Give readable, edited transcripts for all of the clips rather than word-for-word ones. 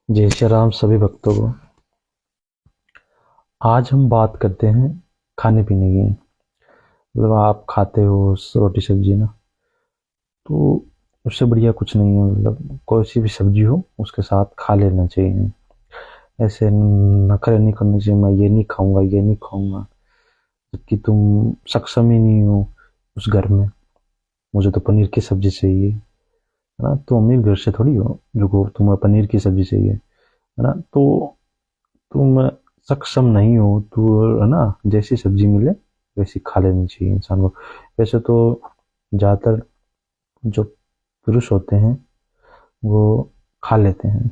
जय श्री राम सभी भक्तों को। आज हम बात करते हैं खाने पीने की। मतलब आप खाते हो रोटी सब्जी ना, तो उससे बढ़िया कुछ नहीं है। मतलब कोई सी भी सब्जी हो उसके साथ खा लेना चाहिए। ऐसे नखरे नहीं करने चाहिए, मैं ये नहीं खाऊंगा ये नहीं खाऊंगा, जबकि तुम सक्षम ही नहीं हो उस घर में। मुझे तो पनीर की सब्जी चाहिए, है ना। तुम अमीर घर से थोड़ी हो जो को तुम्हें पनीर की सब्जी चाहिए, है ना। तो तुम सक्षम नहीं हो तो, है ना, जैसी सब्जी मिले वैसी खा लेनी चाहिए इंसान को। वैसे तो ज़्यादातर जो पुरुष होते हैं वो खा लेते हैं,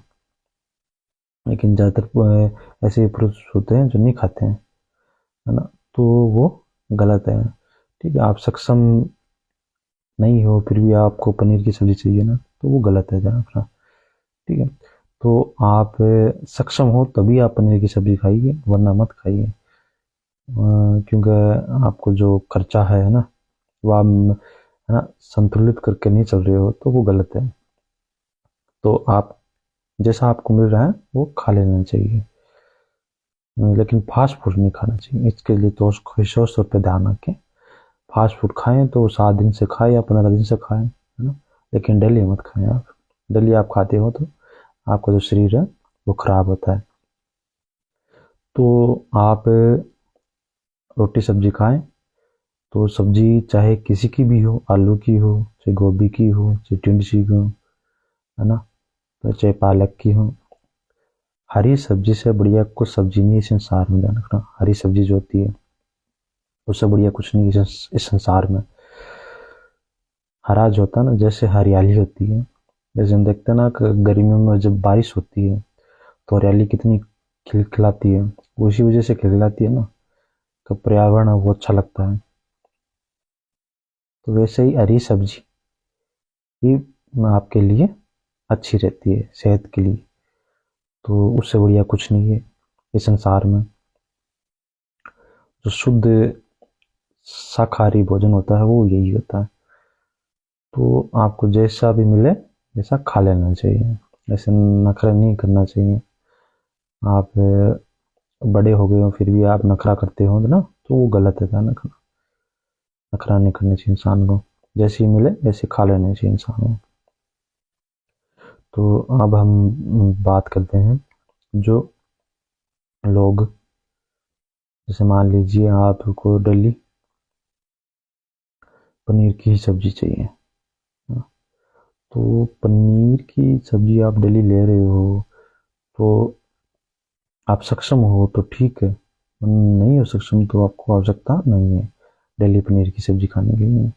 लेकिन ज़्यादातर ऐसे पुरुष होते हैं जो नहीं खाते हैं, है ना। तो वो गलत है। ठीक है, आप सक्षम नहीं हो फिर भी आपको पनीर की सब्जी चाहिए ना, तो वो गलत है जरा। ठीक है, तो आप सक्षम हो तभी आप पनीर की सब्जी खाइए, वरना मत खाइए। क्योंकि आपको जो खर्चा है ना, वो आप, है ना, संतुलित करके नहीं चल रहे हो तो वो गलत है। तो आप जैसा आपको मिल रहा है वो खा लेना चाहिए, लेकिन फास्ट फूड नहीं खाना चाहिए। इसके लिए तो विशेष तौर पर ध्यान रखें। फास्ट फूड खाएं तो 7 दिन से खाएं या 15 दिन से खाएं, है ना, लेकिन डेली मत खाएं। आप डेली आप खाते हो तो आपका जो शरीर है वो खराब होता है। तो आप रोटी सब्जी खाएं, तो सब्जी चाहे किसी की भी हो, आलू की हो, चाहे गोभी की हो, चाहे टिंडसी की हो, है ना, तो चाहे पालक की हो। हरी सब्जी से बढ़िया कुछ सब्जी नहीं है इस संसार में, ध्यान रखना। हरी सब्जी जो होती है उससे बढ़िया कुछ नहीं है इस संसार में। हरा जो होता है ना, जैसे हरियाली होती है, जैसे हम देखते हैं ना कि गर्मियों में जब बारिश होती है तो हरियाली कितनी खिलखिलाती है, उसी वजह से खिलखिलाती है ना, कि पर्यावरण है वो अच्छा लगता है। तो वैसे ही हरी सब्जी ही आपके लिए अच्छी रहती है सेहत के लिए। तो उससे बढ़िया कुछ नहीं है इस संसार में। जो शुद्ध शाकाहारी भोजन होता है वो यही होता है। तो आपको जैसा भी मिले वैसा खा लेना चाहिए, ऐसे नखरा नहीं करना चाहिए। आप बड़े हो गए हो फिर भी आप नखरा करते हो ना, तो वो गलत है। नखरा नखरा नहीं करना चाहिए इंसान को, जैसे ही मिले वैसे खा लेना चाहिए इंसान को। तो अब हम बात करते हैं जो लोग, जैसे मान लीजिए आपको डेली पनीर की ही सब्जी चाहिए, तो पनीर की सब्जी आप डेली ले रहे हो तो आप सक्षम हो तो ठीक है, नहीं हो सक्षम तो आपको आवश्यकता नहीं है डेली पनीर की सब्जी खाने के लिए।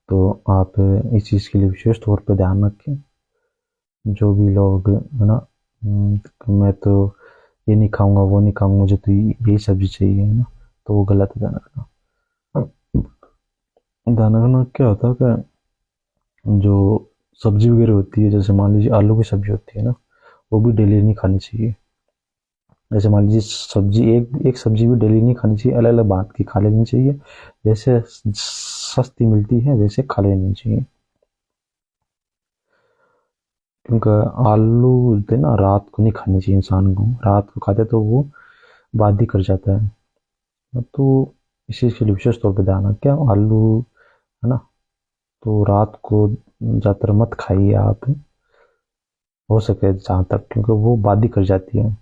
तो आप इस चीज़ के लिए विशेष तौर पे ध्यान रखें। जो भी लोग, है ना, मैं तो ये नहीं खाऊंगा वो नहीं खाऊंगा, मुझे तो यही सब्जी चाहिए, है ना, तो वो गलत है। ध्यान रखना। ध्यान रखना क्या होता है कि जो सब्जी वगैरह होती है, जैसे मान लीजिए आलू की सब्जी होती है ना, वो भी डेली नहीं खानी चाहिए। जैसे मान लीजिए सब्जी, एक एक सब्जी भी डेली नहीं खानी चाहिए, अलग अलग बात की खा लेनी चाहिए। जैसे सस्ती मिलती है वैसे खा लेनी चाहिए। क्योंकि आलू बोलते हैं ना, रात को नहीं खानी चाहिए इंसान को। रात को खाते तो वो बादी कर जाता है। तो इस चीज़ के लिए विशेष तौर पर ध्यान रखें। आलू, है ना, तो रात को ज़्यादातर मत खाइए आप, हो सके जहाँ तक, क्योंकि वो बादी कर जाती है।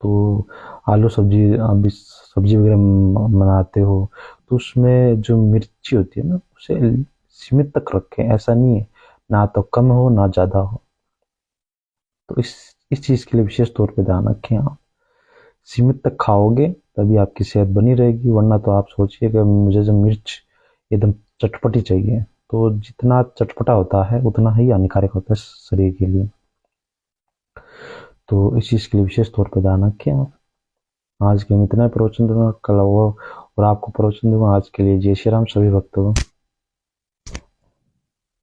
तो आलू सब्जी, आप भी सब्जी वगैरह बनाते हो तो उसमें जो मिर्ची होती है ना उसे सीमित तक रखें। ऐसा नहीं है ना तो कम हो ना ज़्यादा हो। तो इस चीज़ के लिए विशेष तौर पे ध्यान रखें। आप सीमित तक खाओगे तभी आपकी सेहत बनी रहेगी, वरना तो आप सोचिए कि मुझे जो मिर्च एकदम चटपटी चाहिए, तो जितना चटपटा होता है उतना ही हानिकारक होता है शरीर के लिए। तो इस चीज़ के लिए विशेष तौर पर ध्यान रखें आप। आज के हम इतना ही प्रवचन दूंगा, कल वो और आपको प्रवचन दूंगा। आज के लिए जय श्री राम सभी भक्तों को।